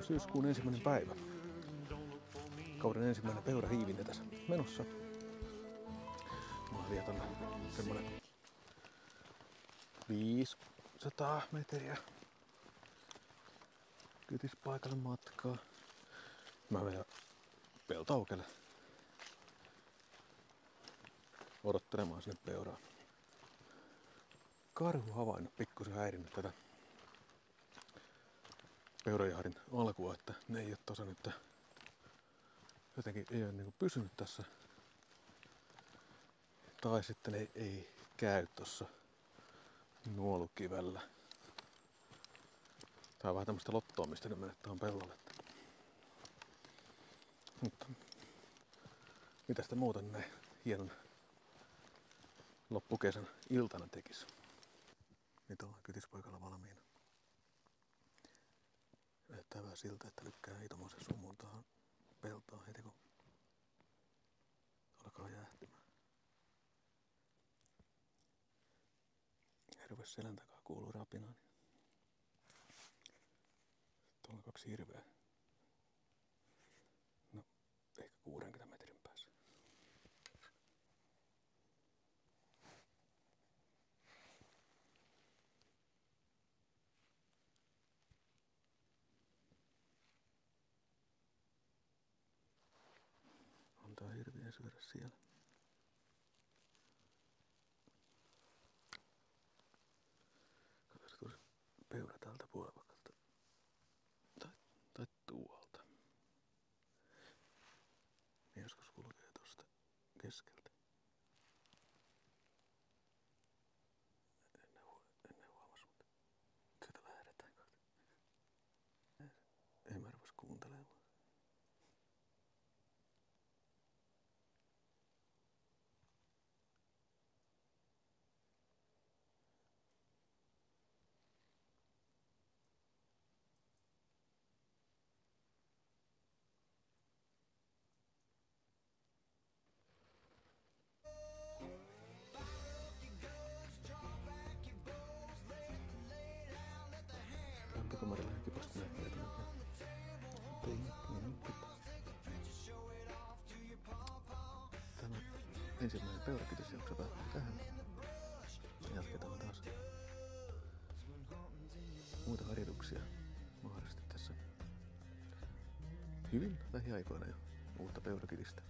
On syyskuun 1. päivä. Kauden ensimmäinen peurahiivintä tässä menossa. Mä vietän semmonen 500 metriä kytispaikalle matkaa. Mä menen peltaukelle odottelemaan sinne peuraa. Karhuhavainnot pikkusen häirinnyt tätä peurajahdin alkua, että ne ei ole tossa nyt jotenkin ei ole niinku pysynyt tässä. Tai sitten ne ei käy tossa nuolukivällä. Tää on vähän tämmöstä lottoamista ne menee tuohon pellolle. Mutta mitä sitä muuten näin hienon loppukesän iltana tekis. Nyt ollaan kytispaikalla valmiina. Näyttää vähän siltä, että lykkää itomoisen sumun tähän peltoon heti kun alkaa jäähtymään. Hirves selän takaa kuuluu rapinaa. Tuolla on 2 hirveä. No, ehkä 60 metrin päässä. Antaa hirviä syödä siellä. Katsotaan, tuossa peura tältä puolipakalta. Tai tuolta. Ne joskus kulkee tosta keskeltä. Ennen huomas, mutta sieltä lähdetään kohta. Ei mä rupes kuuntelemaan. Rantakomarilla kipasti näkee tuonne. Tämä ensimmäinen peurakytisjakso päättyy tähän. Jatketaan taas muita harjoituksia mahdollisesti tässä hyvin lähiaikoina jo uutta peurakytistä.